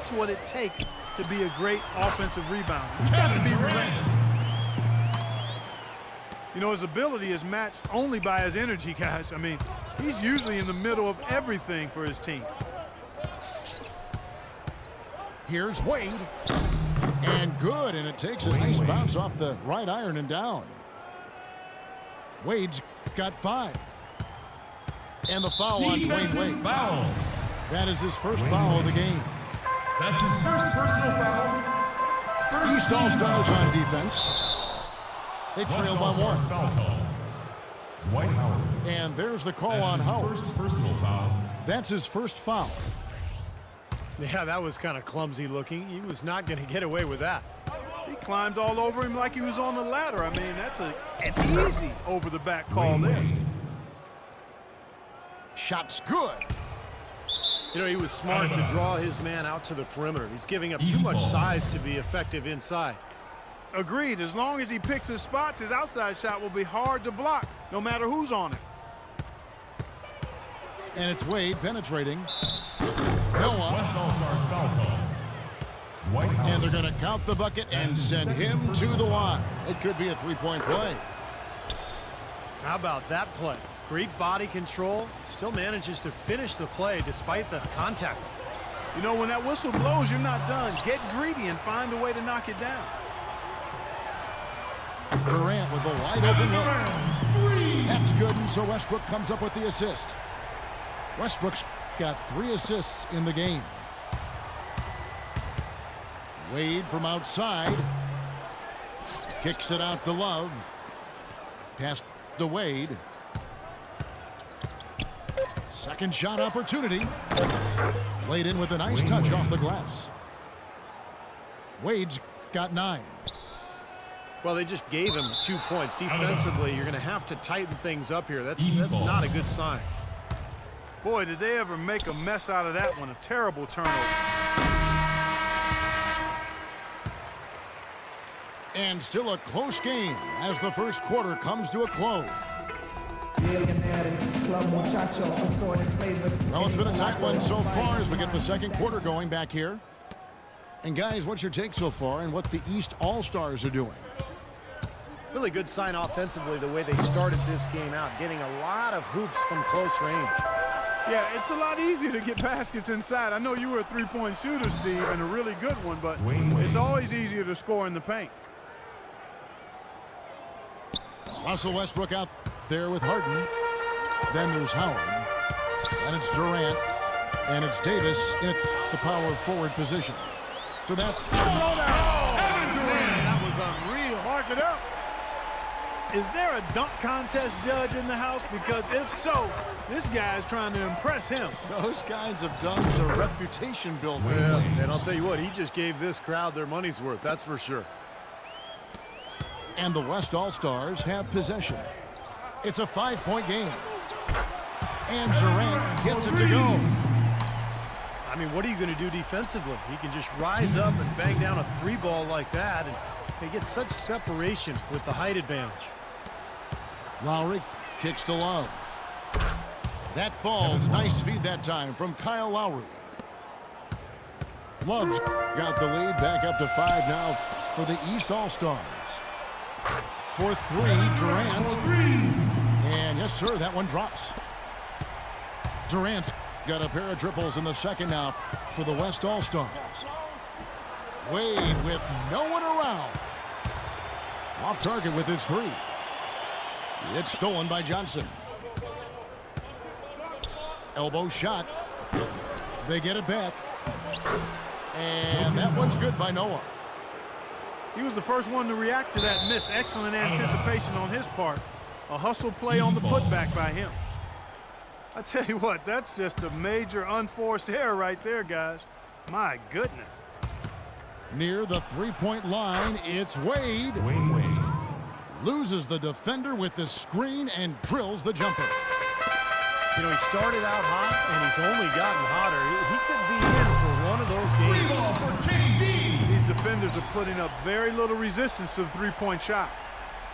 That's what it takes to be a great offensive rebounder. You've got to be relentless. You know, his ability is matched only by his energy, guys. I mean, he's usually in the middle of everything for his team. Here's Wade. And good, and it takes a nice bounce off the right iron and down. Wade's got 5. And the foul on Dwayne Wade. Foul. That is his first foul of the game. That's his first personal foul. East All-Stars on defense. They trail by 1. Foul call. Dwight Howard. And there's the call That's on his Howard. First personal foul. That's his first foul. Yeah, that was kind of clumsy looking. He was not going to get away with that. He climbed all over him like he was on the ladder. I mean, that's an easy over-the-back call there. Shot's good. You know, he was smart to draw his man out to the perimeter. He's giving up too much size to be effective inside. Agreed. As long as he picks his spots, his outside shot will be hard to block, no matter who's on it. And it's Wade penetrating. West All-Stars foul call. Dwight Howard. And they're going to count the bucket and send him to the line. It could be a 3-point play. How about that play? Great body control. Still manages to finish the play despite the contact. You know, when that whistle blows, you're not done. Get greedy and find a way to knock it down. Durant with the wide open look. That's good, and so Westbrook comes up with the assist. Westbrook's got 3 assists in the game. Wade from outside. Kicks it out to Love. Pass to Wade. Second shot opportunity. Laid in with a nice touch off the glass. Wade's got 9. Well, they just gave him 2 points. Defensively, you're going to have to tighten things up here. That's not a good sign. Boy, did they ever make a mess out of that one. A terrible turnover. And still a close game as the first quarter comes to a close. Well, it's been a tight one so far as we get the second quarter going back here. And guys, what's your take so far and what the East All-Stars are doing? Really good sign offensively the way they started this game out, getting a lot of hoops from close range. Yeah, it's a lot easier to get baskets inside. I know you were a three-point shooter, Steve, and a really good one, but it's always easier to score in the paint. Russell Westbrook out there with Harden. Then there's Howard. And it's Durant. And it's Davis in the power forward position. So that's the throwdown. Kevin Durant. That was unreal. Mark it up. Is there a dunk contest judge in the house? Because if so, this guy's trying to impress him. Those kinds of dunks are reputation building. Yeah, and I'll tell you what, he just gave this crowd their money's worth, that's for sure. And the West All-Stars have possession. It's a 5-point game. And Durant gets it to go. I mean, what are you going to do defensively? He can just rise up and bang down a 3-ball like that, and they get such separation with the height advantage. Lowry kicks to Love. That falls. Nice feed that time from Kyle Lowry. Love's got the lead back up to 5 now for the East All-Stars. For 3, Durant. And yes, sir, that one drops. Durant's got a pair of triples in the second now for the West All-Stars. Wade with no one around. Off target with his 3. It's stolen by Johnson. Elbow shot. They get it back. And that one's good by Noah. He was the first one to react to that miss. Excellent anticipation on his part. A hustle play on the putback by him. I tell you what, that's just a major unforced error right there, guys. My goodness. Near the 3-point line, it's Wade. Wade. Loses the defender with the screen and drills the jumper. You know, he started out hot, and he's only gotten hotter. He could be in for one of those games. For KD. These defenders are putting up very little resistance to the three-point shot.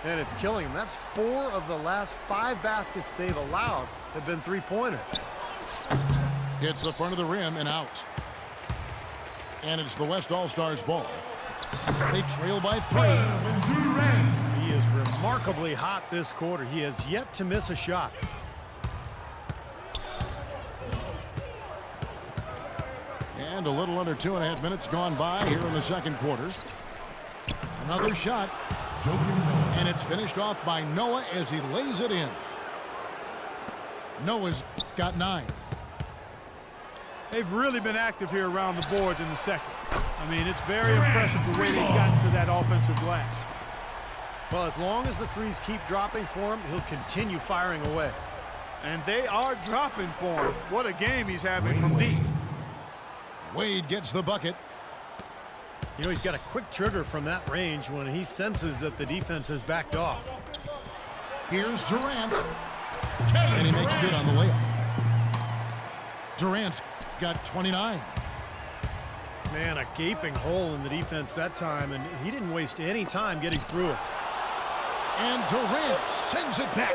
And it's killing him. That's 4 of the last 5 baskets they've allowed have been 3-pointers. Hits the front of the rim and out. And it's the West All-Stars ball. They trail by 3. He is remarkably hot this quarter. He has yet to miss a shot. And a little under 2.5 minutes gone by here in the second quarter. Another shot. And it's finished off by Noah as he lays it in. Noah's got 9. They've really been active here around the boards in the second. I mean, it's very impressive the way they've gotten to that offensive glass. Well, as long as the threes keep dropping for him, he'll continue firing away. And they are dropping for him. What a game he's having from deep. Wade gets the bucket. You know, he's got a quick trigger from that range when he senses that the defense has backed off. Here's Durant. And he makes good on the layup. Durant's got 29. Man, a gaping hole in the defense that time, and he didn't waste any time getting through it. And Durant sends it back.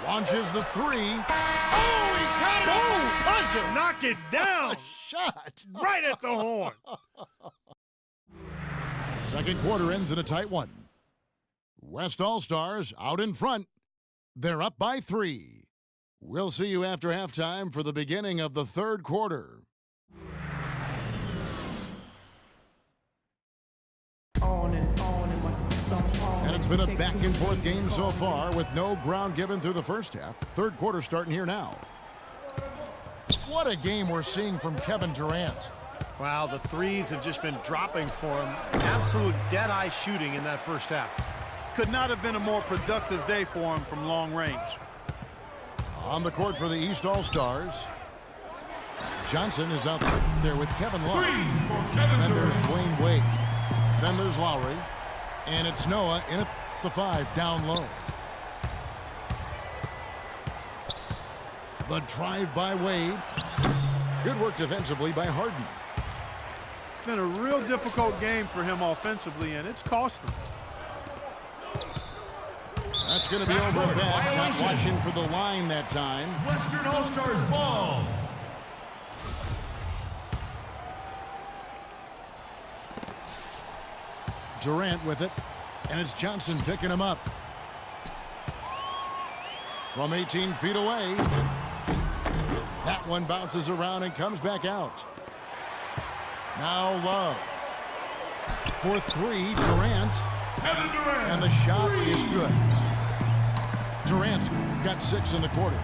Launches the 3. Oh, he got it! Oh, buzzer! Knock it down! Shot! Right at the horn! Second quarter ends in a tight one. West All-Stars out in front. They're up by 3. We'll see you after halftime for the beginning of the third quarter. And it's been a back-and-forth game so far with no ground given through the first half. Third quarter starting here now. What a game we're seeing from Kevin Durant. Wow, the threes have just been dropping for him. Absolute dead-eye shooting in that first half. Could not have been a more productive day for him from long range. On the court for the East All-Stars, Johnson is out there with Kevin Love. Then there's Dwayne Wade. Then there's Lowry. And it's Noah in at the 5 down low. The drive by Wade. Good work defensively by Harden. It's been a real difficult game for him offensively, and it's cost him. That's going to be over and back. Not watching for the line that time. Western All-Stars ball. Durant with it, and it's Johnson picking him up. From 18 feet away. That one bounces around and comes back out. Now Love. For 3, Durant. And the shot is good. Durant's got 6 in the quarter.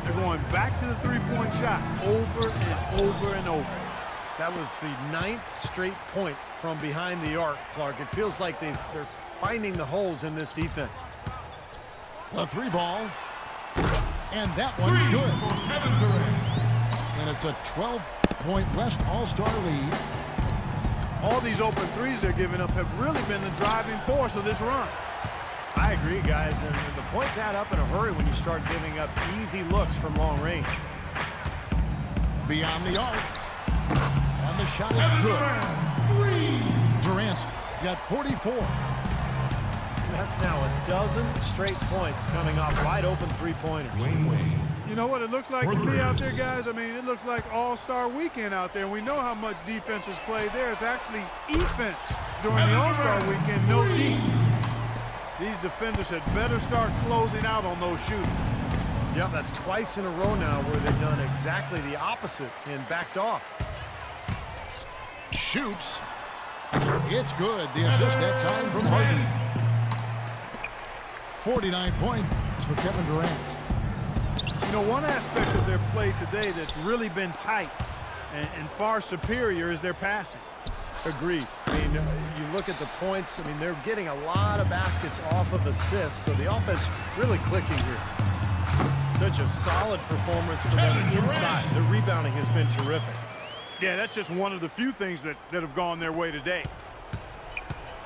They're going back to the three-point shot over and over and over. That was the 9th straight point from behind the arc, Clark. It feels like they're finding the holes in this defense. The 3 ball. And that one's good. And it's a 12-point West All-Star lead. All these open threes they're giving up have really been the driving force of this run. I agree, guys, and the points add up in a hurry when you start giving up easy looks from long range. Beyond the arc. And the shot is good. Durant's got 44. That's now a dozen straight points coming off wide open three-pointers. You know what it looks like to me out there, guys? I mean, it looks like All-Star Weekend out there. We know how much defense is played there. It's actually offense during the All-Star Weekend, no D. These defenders had better start closing out on those shooters. Yep, that's twice in a row now where they've done exactly the opposite and backed off. Shoots. It's good. The assist that time from Harden. 49 points for Kevin Durant. You know, one aspect of their play today that's really been tight and far superior is their passing. Agreed. I mean, you look at the points, I mean, they're getting a lot of baskets off of assists, so the offense really clicking here. Such a solid performance for them inside. The rebounding has been terrific. Yeah, that's just one of the few things that have gone their way today.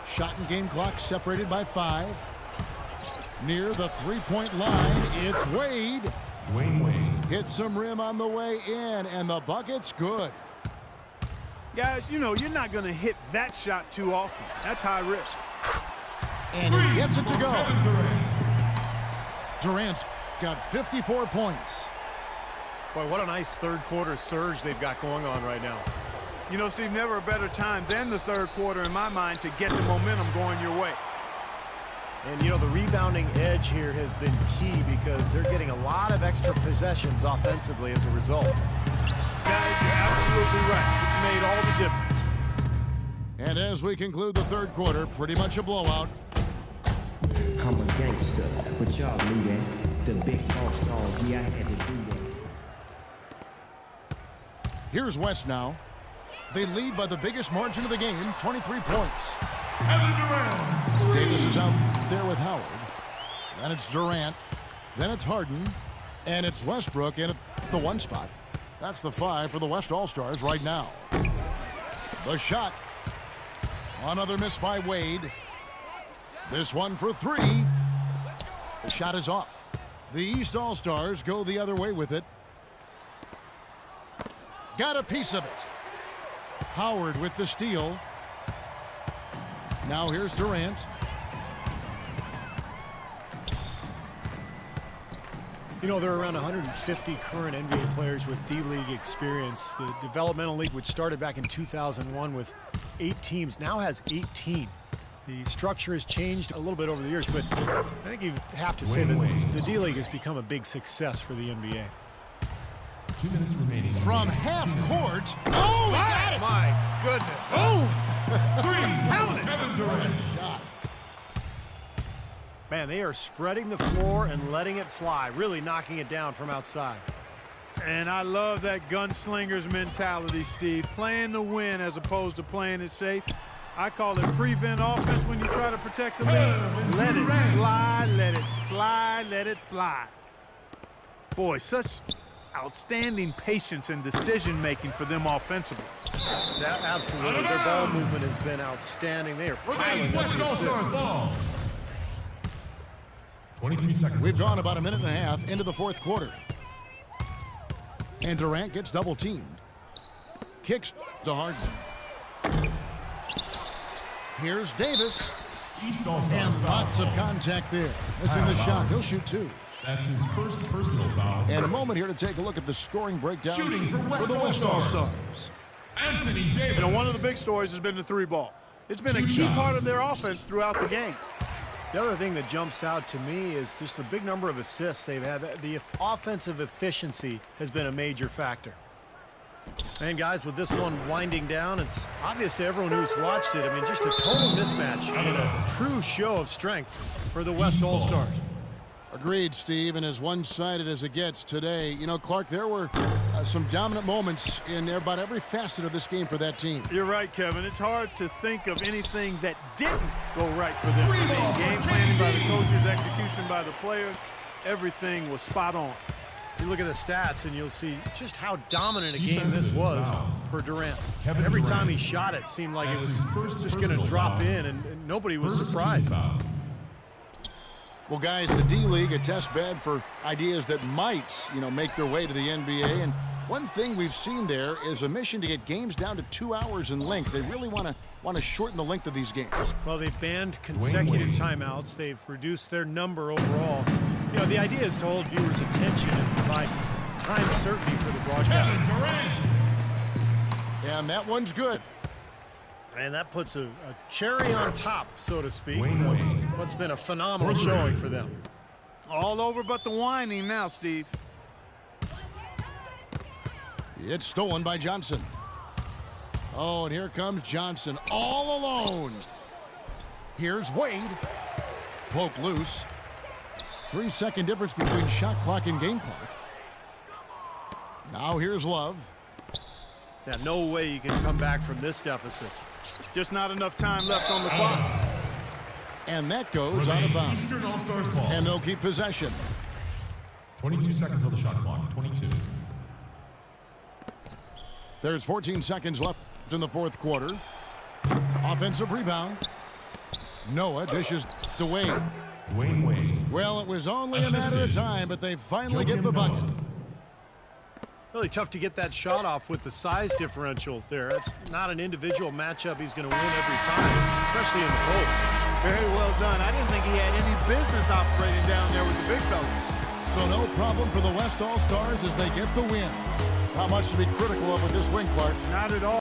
Shot and game clock separated by 5. Near the three-point line, it's Wade. Wade. Hits some rim on the way in, and the bucket's good. Guys, you know, you're not going to hit that shot too often. That's high risk. And he gets it to go. Durant's got 54 points. Boy, what a nice third-quarter surge they've got going on right now. You know, Steve, never a better time than the third quarter in my mind to get the momentum going your way. And, you know, the rebounding edge here has been key because they're getting a lot of extra possessions offensively as a result. Guys, you're absolutely right. It's made all the difference. And as we conclude the third quarter, pretty much a blowout. I'm a gangster, but y'all knew that. The big all-star, yeah, I had to do that. Here's West now. They lead by the biggest margin of the game, 23 points. Kevin Durant. Davis is out there with Howard. Then it's Durant. Then it's Harden. And it's Westbrook in at the 1 spot. That's the 5 for the West All-Stars right now. The shot. Another miss by Wade. This one for 3. The shot is off. The East All-Stars go the other way with it. Got a piece of it. Howard with the steal. Now here's Durant. You know, there are around 150 current NBA players with D-League experience. The developmental league, which started back in 2001 with 8 teams, now has 18. The structure has changed a little bit over the years, but I think you have to say that the D-League has become a big success for the NBA. 2 minutes remaining. From half court. Oh, he got it! My goodness. Oh! 3. Kevin Durant. Shot. Man, they are spreading the floor and letting it fly, really knocking it down from outside. And I love that gunslinger's mentality, Steve. Playing to win as opposed to playing it safe. I call it prevent offense when you try to protect the lead. Let it fly, let it fly, let it fly. Boy, such outstanding patience and decision-making for them offensively. Yeah, absolutely. Their ball movement has been outstanding. They are piling up West the All-Stars assists. ball. 23 seconds. We've gone about a minute and a half into the fourth quarter. And Durant gets double-teamed. Kicks to Harden. Here's Davis. East All-Stars And foul. lots of contact there. Missing the shot. He'll shoot 2. That's his first personal foul. And a moment here to take a look at the scoring breakdown Shooting for the West West All-Stars. All-Stars. Anthony Davis. You know, one of the big stories has been the 3-ball. It's been a 2 key shots. part of their offense throughout the game. The other thing that jumps out to me is just the big number of assists they've had. The offensive efficiency has been a major factor. And guys, with this one winding down, it's obvious to everyone who's watched it. I mean, just a total mismatch and a true show of strength for the West All-Stars. Agreed, Steve, and as one-sided as it gets today. You know, Clark, there were some dominant moments in about every facet of this game for that team. You're right, Kevin. It's hard to think of anything that didn't go right for them. Game planning by the coaches, execution by the players, everything was spot on. You look at the stats and you'll see just how dominant a game this Defensive was foul. for Durant. Kevin Every Durant. time he shot it seemed like That's it was his first just going to personal drop foul. in, and nobody was First team surprised. foul. Well, guys, the D-League, a test bed for ideas that might, make their way to the NBA. And one thing we've seen there is a mission to get games down to 2 hours in length. They really want to shorten the length of these games. Well, they've banned consecutive Wade. timeouts. They've reduced their number overall. You know, the idea is to hold viewers' attention and provide time certainty for the broadcast. Kevin Durant. And that one's good. And that puts a cherry on top, so to speak, Wayne of Wade. what's been a phenomenal Wade. showing for them. All over but the whining now, Steve. It's stolen by Johnson. Oh, and here comes Johnson all alone. Here's Wade. Poke loose. 3-second difference between shot clock and game clock. Now here's Love. Yeah, no way you can come back from this deficit. Just not enough time left on the clock. And that goes out of bounds. Eastern All-Stars ball. And they'll keep possession. 22 seconds on the shot clock. 22. There's 14 seconds left in the fourth quarter. Offensive rebound. Noah dishes to Wade. Wayne Wade. Well, it was only a matter of Assisted. time, but they finally get Joakim the bucket. Noah. Really tough to get that shot off with the size differential there. That's not an individual matchup he's going to win every time, especially in the post. Very well done. I didn't think he had any business operating down there with the big fellas. So no problem for the West All-Stars as they get the win. Not much to be critical of with this win, Clark. Not at all.